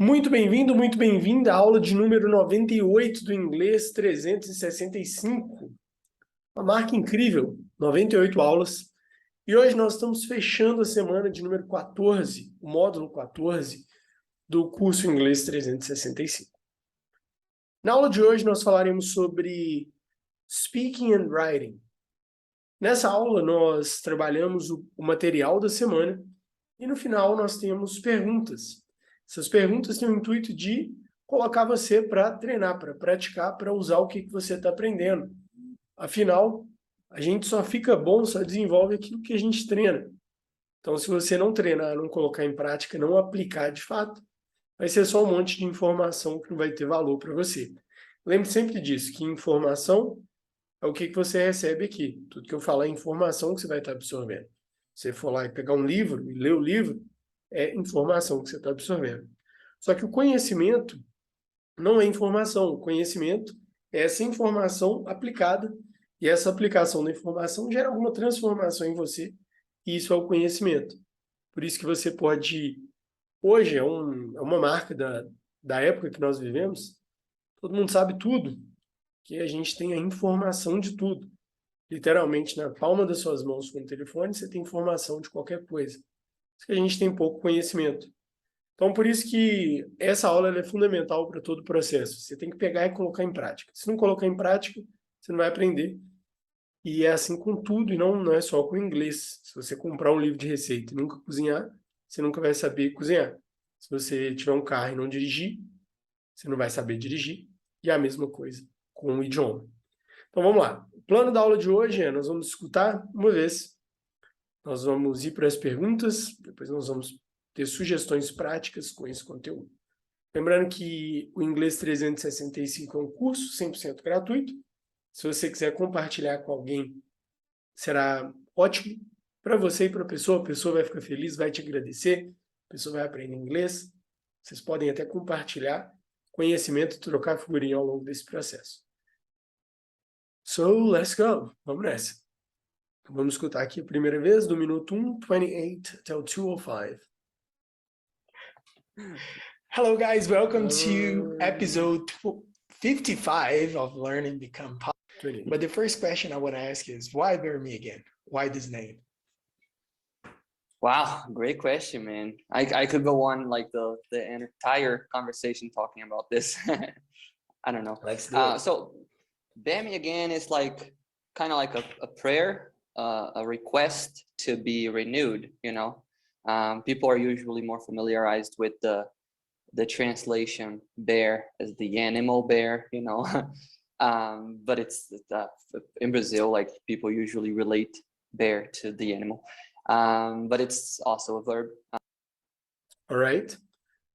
Muito bem-vinda à aula de número 98 do inglês 365. Uma marca incrível, 98 aulas. E hoje nós estamos fechando a semana de número 14, o módulo 14 do curso Inglês 365. Na aula de hoje nós falaremos sobre Speaking and Writing. Nessa aula nós trabalhamos o material da semana e no final nós temos perguntas. Essas perguntas têm o intuito de colocar você para treinar, para praticar, para usar o que você está aprendendo. Afinal, a gente só fica bom, só desenvolve aquilo que a gente treina. Então, se você não treinar, não colocar em prática, não aplicar de fato, vai ser só um monte de informação que não vai ter valor para você. Lembre sempre disso, que informação é o que você recebe aqui. Tudo que eu falar é informação que você vai estar absorvendo. Se você for lá e pegar um livro e ler o livro, é informação que você está absorvendo. Só que o conhecimento não é informação. O conhecimento é essa informação aplicada, e essa aplicação da informação gera alguma transformação em você, e isso é o conhecimento. Por isso que você pode... Hoje é uma marca da época que nós vivemos, todo mundo sabe tudo, que a gente tem a informação de tudo. Literalmente, na palma das suas mãos com o telefone, você tem informação de qualquer coisa. Isso que a gente tem pouco conhecimento. Então, por isso que essa aula é fundamental para todo o processo. Você tem que pegar e colocar em prática. Se não colocar em prática, você não vai aprender. E é assim com tudo, e não é só com o inglês. Se você comprar um livro de receita e nunca cozinhar, você nunca vai saber cozinhar. Se você tiver um carro e não dirigir, você não vai saber dirigir. E é a mesma coisa com o idioma. Então, vamos lá. O plano da aula de hoje é, nós vamos escutar uma vez, nós vamos ir para as perguntas, depois nós vamos ter sugestões práticas com esse conteúdo. Lembrando que o Inglês 365 é um curso 100% gratuito. Se você quiser compartilhar com alguém, será ótimo para você e para a pessoa vai ficar feliz, vai te agradecer, a pessoa vai aprender inglês. Vocês podem até compartilhar conhecimento e trocar figurinha ao longo desse processo. So, let's go. Vamos nessa. Vamos escutar aqui a primeira vez, do minuto 1:28 até o 2:05. Hello guys, welcome to episode 55 of Learn and Become Popular. But the first question I want to ask is, why Bear Me Again? Why this name? Wow, great question, man. I could go on like the entire conversation talking about this. I don't know. Let's do it. So Bear Me Again is like kind of like a prayer, a request to be renewed, you know. People are usually more familiarized with the translation bear as the animal bear, you know. But it's in Brazil, like people usually relate bear to the animal. But it's also a verb. Alright?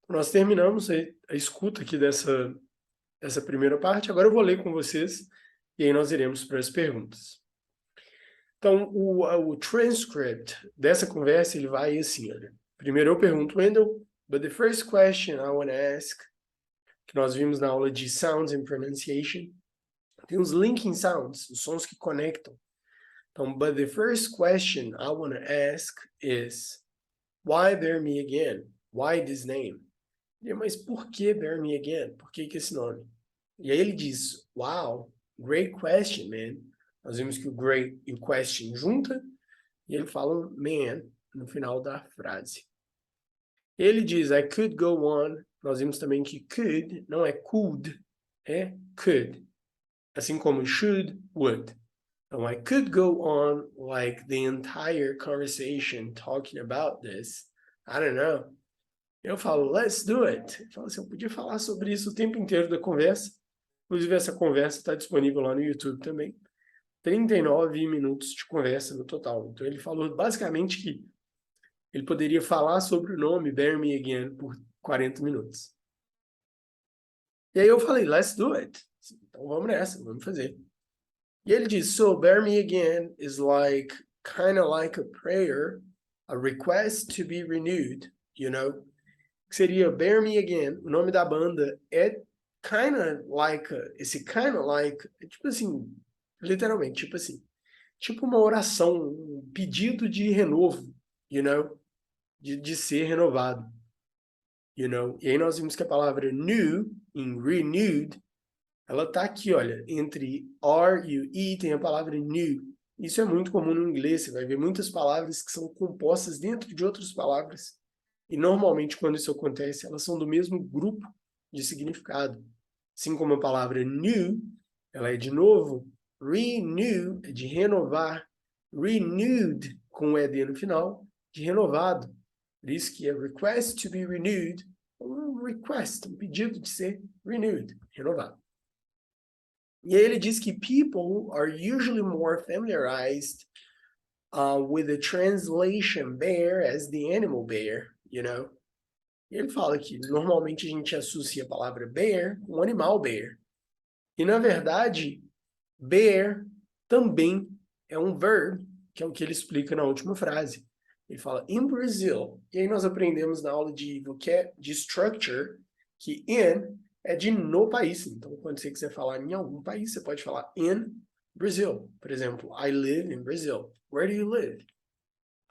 Nós terminamos a escuta aqui dessa primeira parte. Agora eu vou ler com vocês e aí nós iremos para as perguntas. Então, o transcript dessa conversa, ele vai assim, olha. Primeiro eu pergunto, Wendell, but the first question I want to ask, que nós vimos na aula de Sounds and Pronunciation, tem os linking sounds, os sons que conectam. Então, but the first question I want to ask is, why Bear Me Again? Why this name? Mas por que Bear Me Again? Por que esse nome? E aí ele diz, wow, great question, man. Nós vimos que o great e o question junta, e ele fala man no final da frase. Ele diz, I could go on. Nós vimos também que could não é could, é could. Assim como should, would. Então, I could go on like the entire conversation talking about this. I don't know. Eu falo, let's do it. Eu falo assim, eu podia falar sobre isso o tempo inteiro da conversa. Inclusive, essa conversa está disponível lá no YouTube também. 39 minutos de conversa no total. Então, ele falou basicamente que ele poderia falar sobre o nome Bear Me Again por 40 minutos. E aí eu falei, let's do it. Então, vamos nessa, vamos fazer. E ele diz, so Bear Me Again is like, kind of like a prayer, a request to be renewed, you know? Que seria Bear Me Again. O nome da banda é kind of like, esse kind of like, é tipo assim, literalmente, tipo assim, tipo uma oração, um pedido de renovo, you know? De ser renovado. you know? E aí nós vimos que a palavra new, em renewed, ela tá aqui, olha, entre R e o E tem a palavra new. Isso é muito comum no inglês, você vai ver muitas palavras que são compostas dentro de outras palavras. E normalmente quando isso acontece, elas são do mesmo grupo de significado. Assim como a palavra new, ela é de novo, renew é de renovar, renewed com o ED no final, de renovado. Por isso que é request to be renewed, um request, um pedido de ser renewed, renovado. E aí ele diz que people are usually more familiarized with the translation bear as the animal bear, you know? E ele fala que normalmente a gente associa a palavra bear com o animal bear. E na verdade, bear também é um verb, que é o que ele explica na última frase. Ele fala in Brazil. E aí nós aprendemos na aula de structure que in é de no país. Então, quando você quiser falar em algum país, você pode falar in Brazil. Por exemplo, I live in Brazil. Where do you live?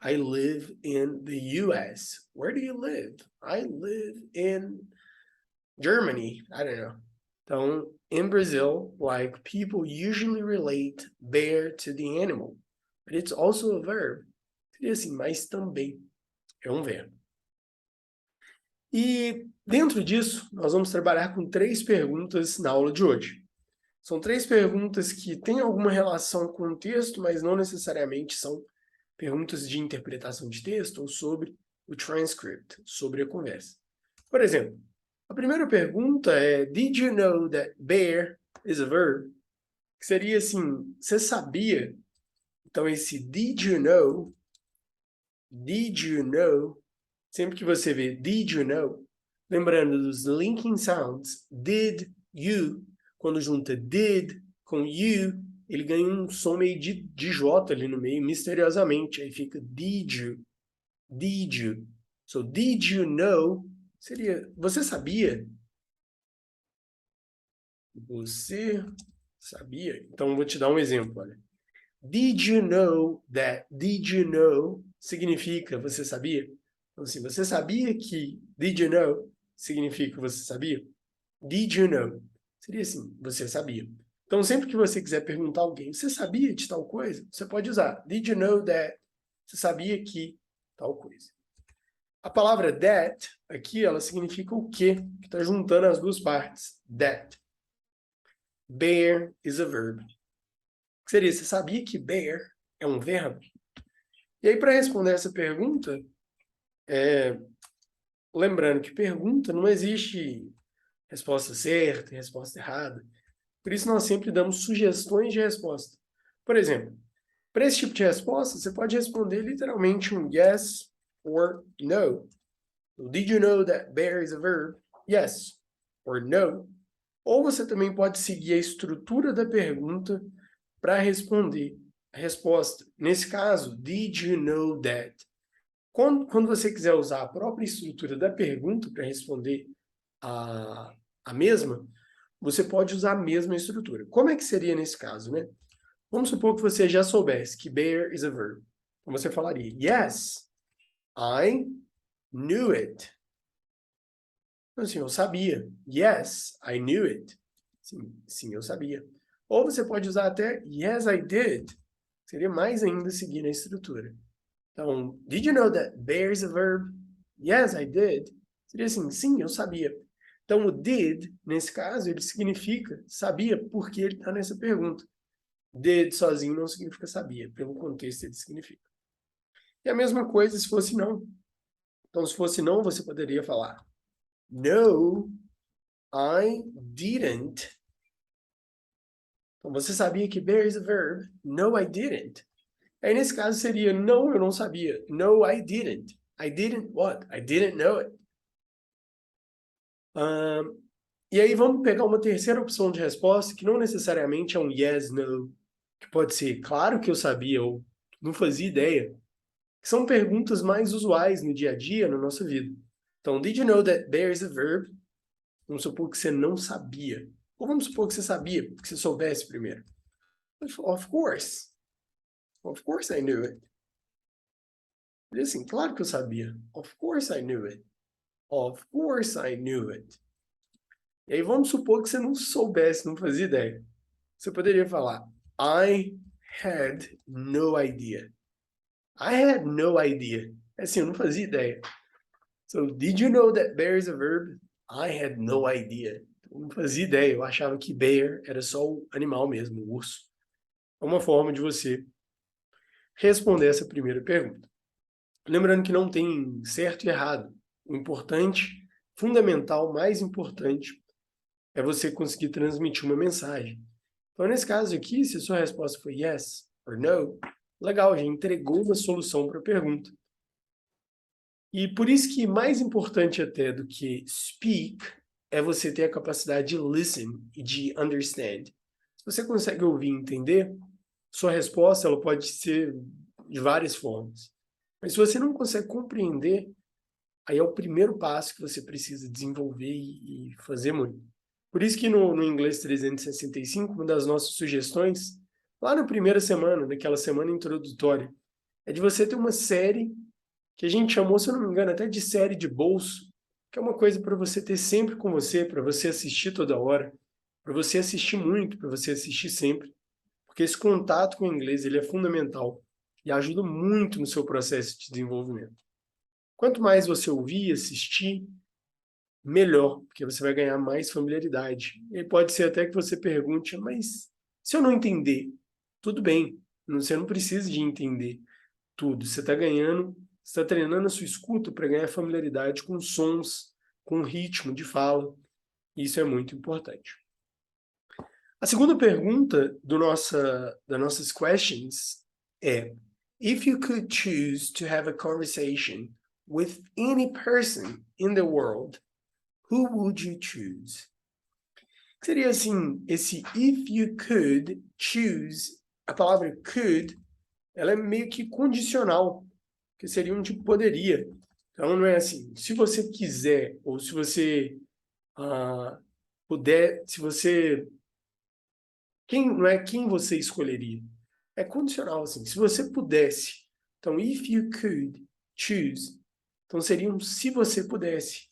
I live in the US. Where do you live? I live in Germany. I don't know. Então, in Brazil, like, people usually relate bear to the animal. But it's also a verb. Seria assim, mas também é um verbo. E dentro disso, nós vamos trabalhar com 3 perguntas na aula de hoje. São 3 perguntas que têm alguma relação com o texto, mas não necessariamente são perguntas de interpretação de texto ou sobre o transcript, sobre a conversa. Por exemplo, a primeira pergunta é Did you know that bear is a verb? Que seria assim, você sabia? Então esse did you know, sempre que você vê did you know, lembrando dos linking sounds, did you, quando junta did com you, ele ganha um som meio de J ali no meio, misteriosamente, aí fica did you, did you. So did you know seria, você sabia? Você sabia? Então, vou te dar um exemplo, olha. Did you know that? Did you know significa você sabia? Então, assim, você sabia que did you know significa você sabia? Did you know? Seria assim, você sabia. Então, sempre que você quiser perguntar a alguém, você sabia de tal coisa? Você pode usar did you know that? Você sabia que tal coisa. A palavra that, aqui, ela significa o quê? Que está juntando as duas partes. That. Bear is a verb. Que seria, você sabia que bear é um verbo? E aí, para responder essa pergunta, lembrando que pergunta não existe resposta certa e resposta errada. Por isso, nós sempre damos sugestões de resposta. Por exemplo, para esse tipo de resposta, você pode responder literalmente um yes or no. So, did you know that bear is a verb? Yes or no. Ou você também pode seguir a estrutura da pergunta para responder a resposta. Nesse caso, did you know that? Quando você quiser usar a própria estrutura da pergunta para responder a mesma, você pode usar a mesma estrutura. Como é que seria nesse caso, né? Vamos supor que você já soubesse que bear is a verb. Então você falaria, yes, I knew it. Então, assim, eu sabia. Yes, I knew it. Sim, eu sabia. Ou você pode usar até yes, I did. Seria mais ainda seguir a estrutura. Então, did you know that bear is a verb? Yes, I did. Seria assim, sim, eu sabia. Então, o did, nesse caso, ele significa sabia porque ele está nessa pergunta. Did sozinho não significa sabia. Pelo contexto, ele significa. E a mesma coisa se fosse não. Então, se fosse não, você poderia falar no, I didn't. Então, você sabia que bear is a verb? No, I didn't. Aí, nesse caso, seria não, eu não sabia. No, I didn't. I didn't what? I didn't know it. E aí, vamos pegar uma terceira opção de resposta, que não necessariamente é um yes, no, que pode ser claro que eu sabia ou não fazia ideia. Que são perguntas mais usuais no dia a dia, na nossa vida. Então, did you know that bear is a verb? Vamos supor que você não sabia. Ou vamos supor que você sabia, que você soubesse primeiro. Of course. Of course I knew it. Ele assim, claro que eu sabia. Of course I knew it. Of course I knew it. E aí vamos supor que você não soubesse, não fazia ideia. Você poderia falar, I had no idea. I had no idea. É assim, eu não fazia ideia. So, did you know that bear is a verb? I had no idea. Eu não fazia ideia, eu achava que bear era só o animal mesmo, o urso. É uma forma de você responder essa primeira pergunta. Lembrando que não tem certo e errado. O importante, fundamental, mais importante, é você conseguir transmitir uma mensagem. Então, nesse caso aqui, se a sua resposta foi yes or no, legal, já entregou uma solução para a pergunta. E por isso que mais importante até do que speak é você ter a capacidade de listen e de understand. Se você consegue ouvir e entender, sua resposta ela pode ser de várias formas. Mas se você não consegue compreender, aí é o primeiro passo que você precisa desenvolver e fazer muito. Por isso que no inglês 365, uma das nossas sugestões, lá na primeira semana, naquela semana introdutória, é de você ter uma série que a gente chamou, se eu não me engano, até de série de bolso, que é uma coisa para você ter sempre com você, para você assistir toda hora, para você assistir muito, para você assistir sempre, porque esse contato com o inglês ele é fundamental e ajuda muito no seu processo de desenvolvimento. Quanto mais você ouvir, assistir, melhor, porque você vai ganhar mais familiaridade. E pode ser até que você pergunte, mas se eu não entender, tudo bem, você não precisa de entender tudo. Você está ganhando, você está treinando a sua escuta para ganhar familiaridade com sons, com ritmo de fala. Isso é muito importante. A segunda pergunta das nossas questions é: if you could choose to have a conversation with any person in the world, who would you choose? Seria assim, esse if you could choose, a palavra could, ela é meio que condicional, que seria um tipo poderia. Então não é assim, se você quiser, ou se você puder, se você... não é quem você escolheria. É condicional, assim, se você pudesse. Então, if you could choose. Então seria um se você pudesse.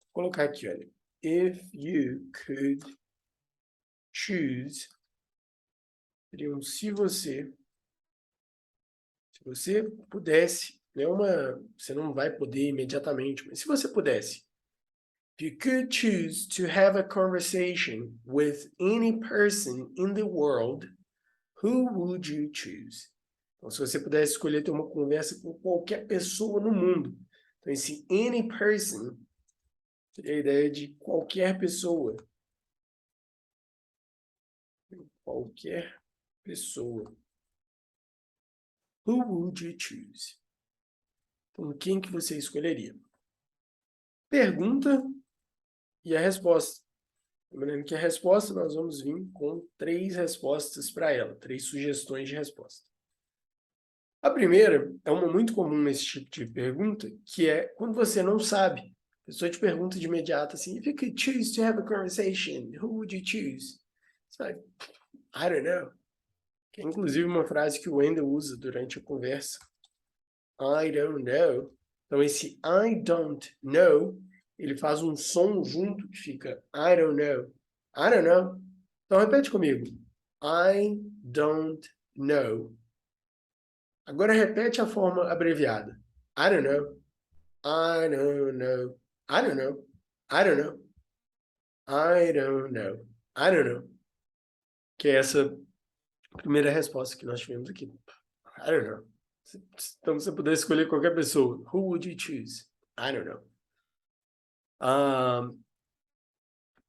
Vou colocar aqui, olha. If you could choose. Seria um se você pudesse. Não é você não vai poder imediatamente, mas se você pudesse. If you could choose to have a conversation with any person in the world, who would you choose? Então, se você pudesse escolher ter uma conversa com qualquer pessoa no mundo. Então, esse any person seria a ideia de qualquer pessoa. Qualquer pessoa. Who would you choose? Então, quem que você escolheria? Pergunta e a resposta. Lembrando que a resposta nós vamos vir com 3 respostas para ela, 3 sugestões de resposta. A primeira é uma muito comum nesse tipo de pergunta, que é quando você não sabe. A pessoa te pergunta de imediato assim, if you could choose to have a conversation, who would you choose? Você vai, I don't know. Que é inclusive uma frase que o Wendell usa durante a conversa. I don't know. Então esse I don't know, ele faz um som junto que fica I don't know. I don't know. Então repete comigo. I don't know. Agora repete a forma abreviada. I don't know. I don't know. I don't know. I don't know. I don't know. I don't know. Que é essa primeira resposta que nós tivemos aqui. I don't know. Então, se você puder escolher qualquer pessoa, who would you choose? I don't know.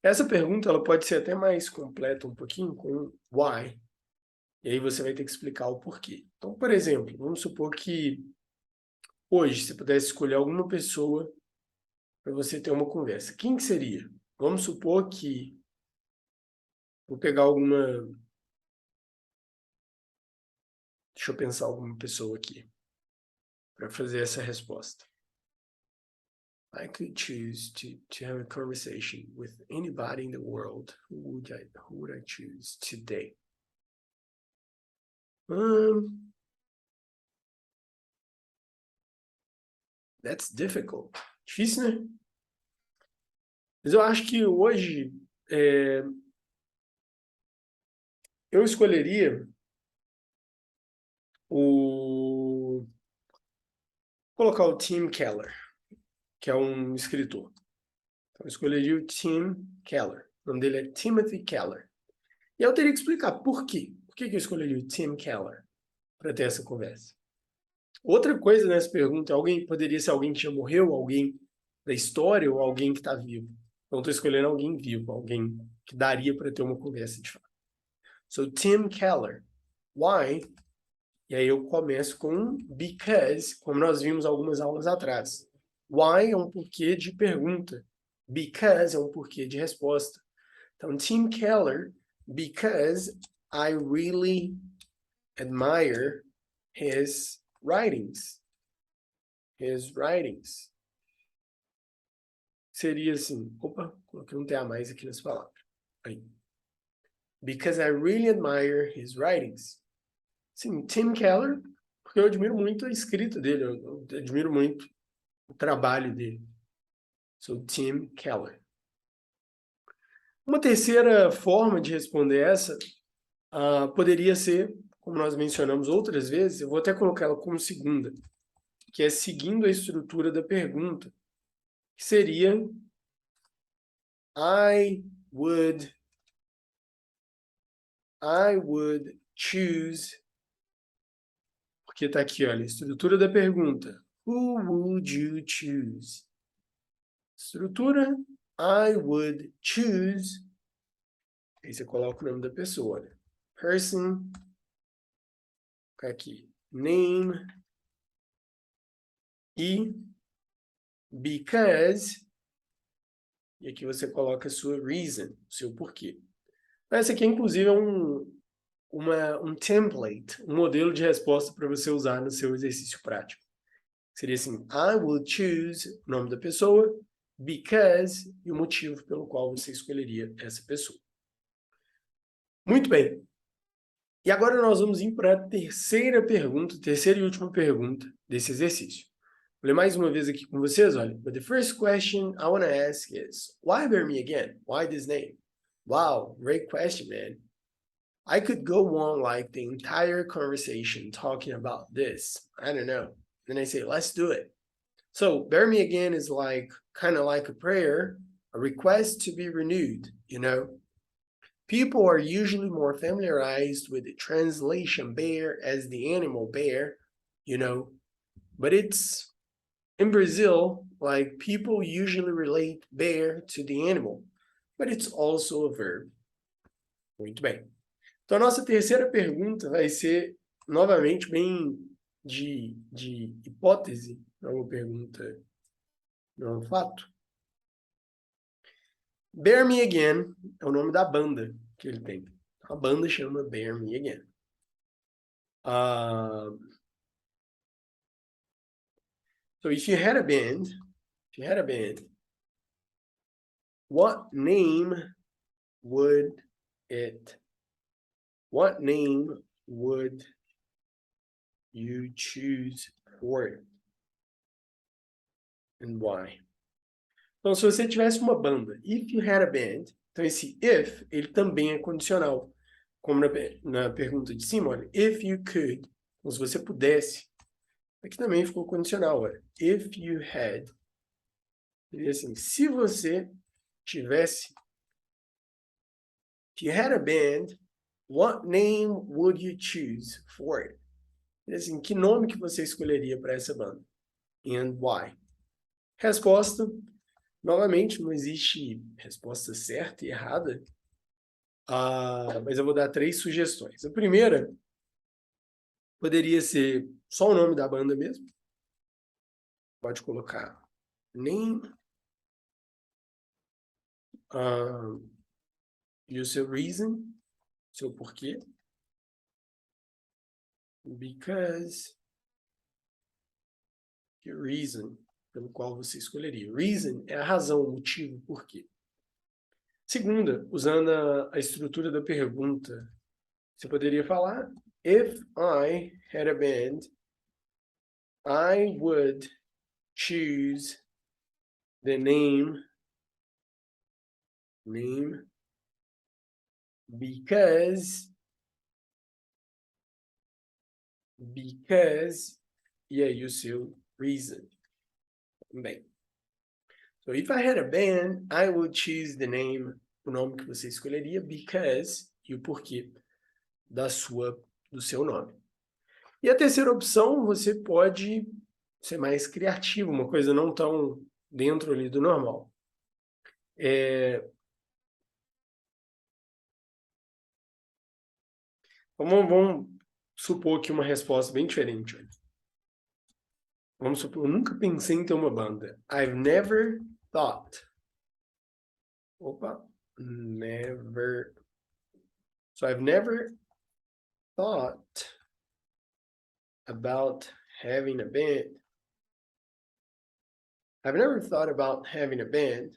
Essa pergunta ela pode ser até mais completa um pouquinho com why. E aí você vai ter que explicar o porquê. Então, por exemplo, vamos supor que hoje você pudesse escolher alguma pessoa para você ter uma conversa. Quem que seria? Vamos supor que... Vou pegar alguma... Deixa eu pensar alguma pessoa aqui para fazer essa resposta. I could choose to have a conversation with anybody in the world. Who would I choose today? That's difficult. Difícil, né? Mas eu acho que hoje eu escolheria colocar o Tim Keller, que é um escritor. Então, eu escolheria o Tim Keller. O nome dele é Timothy Keller. E eu teria que explicar por quê. Por que eu escolheria o Tim Keller para ter essa conversa? Outra coisa nessa pergunta, poderia ser alguém que já morreu, alguém da história ou alguém que está vivo. Então, estou escolhendo alguém vivo, alguém que daria para ter uma conversa de fato. So, Tim Keller. Why? E aí eu começo com because, como nós vimos algumas aulas atrás. Why é um porquê de pergunta. Because é um porquê de resposta. Então, Tim Keller, because I really admire his writings. His writings. Seria assim, opa, coloquei um T a mais aqui nessa palavra. Aí. Because I really admire his writings. Sim, Tim Keller, porque eu admiro muito a escrita dele, eu admiro muito o trabalho dele. So, Tim Keller. Uma terceira forma de responder essa poderia ser, como nós mencionamos outras vezes, eu vou até colocar ela como segunda, que é seguindo a estrutura da pergunta, que seria I would choose, porque está aqui, olha, a estrutura da pergunta. Who would you choose? Estrutura, I would choose. Aí você coloca o nome da pessoa, né? Person, aqui, name, e because, e aqui você coloca a sua reason, o seu porquê. Essa aqui, inclusive, é um template, um modelo de resposta para você usar no seu exercício prático. Seria assim, I will choose o nome da pessoa, because, e o motivo pelo qual você escolheria essa pessoa. Muito bem. E agora nós vamos ir para a terceira e última pergunta desse exercício. Vou ler mais uma vez aqui com vocês, olha. But the first question I want to ask is, why bear me again? Why this name? Wow, great question, man. I could go on like the entire conversation talking about this. I don't know. Then I say, let's do it. So, bear me again is like, kind of like a prayer, a request to be renewed, you know? People are usually more familiarized with the translation bear as the animal bear, you know, but it's in Brazil, like people usually relate bear to the animal, but it's also a verb. Muito bem. Então, a nossa terceira pergunta vai ser, novamente, bem de hipótese, não uma pergunta, não é um fato. Bear Me Again é o nome da banda que ele tem. A banda chama Bear Me Again. So if you had a band, what name would you choose for it? And why? Então, se você tivesse uma banda, if you had a band, então esse if, ele também é condicional. Como na pergunta de cima, olha, if you could, então, se você pudesse, aqui também ficou condicional, olha, if you had, seria assim, se você tivesse, if you had a band, what name would you choose for it? Assim, que nome que você escolheria para essa banda? And why? Resposta, novamente, não existe resposta certa e errada, mas eu vou dar 3 sugestões. A primeira poderia ser só o nome da banda mesmo. Pode colocar name, e o seu reason, seu porquê. Because, your reason, pelo qual você escolheria. Reason é a razão, o motivo, o porquê. Segunda, usando a estrutura da pergunta, você poderia falar, if I had a band, I would choose the name because, e aí o seu reason. Bem. So if I had a band, I would choose the name, o nome que você escolheria, because, e o porquê do seu nome. E a terceira opção, você pode ser mais criativo, uma coisa não tão dentro ali do normal. Vamos supor que uma resposta bem diferente. Vamos supor, eu nunca pensei em ter uma banda. I've never thought. Never. So I've never thought about having a band. I've never thought about having a band.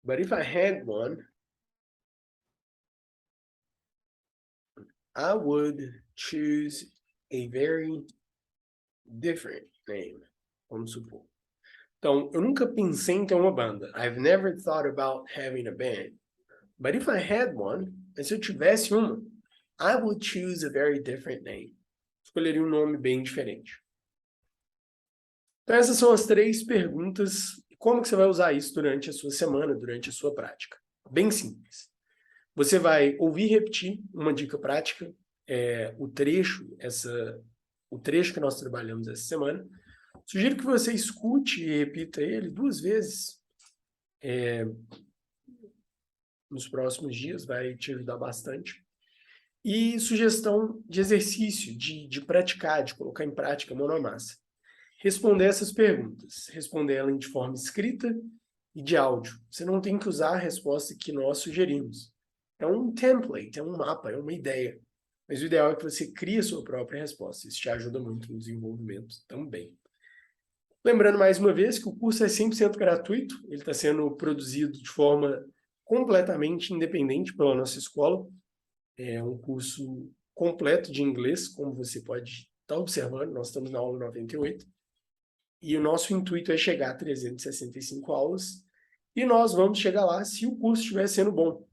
But if I had one, I would choose a very different name. Vamos supor. Então, eu nunca pensei em ter uma banda. I've never thought about having a band. But if I had one, se eu tivesse uma, I would choose a very different name. Escolheria um nome bem diferente. Então, essas são as 3 perguntas. Como que você vai usar isso durante a sua semana, durante a sua prática? Bem simples. Você vai ouvir e repetir uma dica prática, o trecho que nós trabalhamos essa semana. Sugiro que você escute e repita ele 2 vezes nos próximos dias, vai te ajudar bastante. E sugestão de exercício, de praticar, de colocar em prática a mão na massa. Responder essas perguntas, responder elas de forma escrita e de áudio. Você não tem que usar a resposta que nós sugerimos. É um template, é um mapa, é uma ideia. Mas o ideal é que você crie a sua própria resposta. Isso te ajuda muito no desenvolvimento também. Lembrando mais uma vez que o curso é 100% gratuito. Ele está sendo produzido de forma completamente independente pela nossa escola. É um curso completo de inglês, como você pode estar observando. Nós estamos na aula 98. E o nosso intuito é chegar a 365 aulas. E nós vamos chegar lá se o curso estiver sendo bom.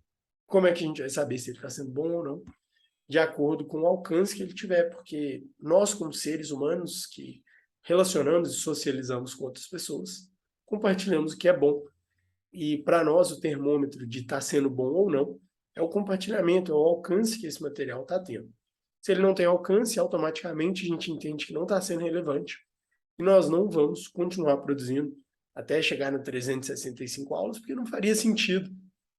Como é que a gente vai saber se ele está sendo bom ou não? De acordo com o alcance que ele tiver, porque nós, como seres humanos que relacionamos e socializamos com outras pessoas, compartilhamos o que é bom. E para nós, o termômetro de estar sendo bom ou não é o compartilhamento, é o alcance que esse material está tendo. Se ele não tem alcance, automaticamente a gente entende que não está sendo relevante. E nós não vamos continuar produzindo até chegar no 365 aulas, porque não faria sentido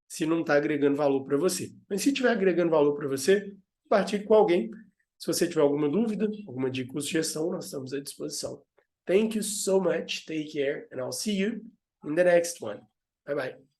se não está agregando valor para você. Mas se estiver agregando valor para você, compartilhe com alguém. Se você tiver alguma dúvida, alguma dica ou sugestão, nós estamos à disposição. Thank you so much. Take care, and I'll see you in the next one. Bye bye.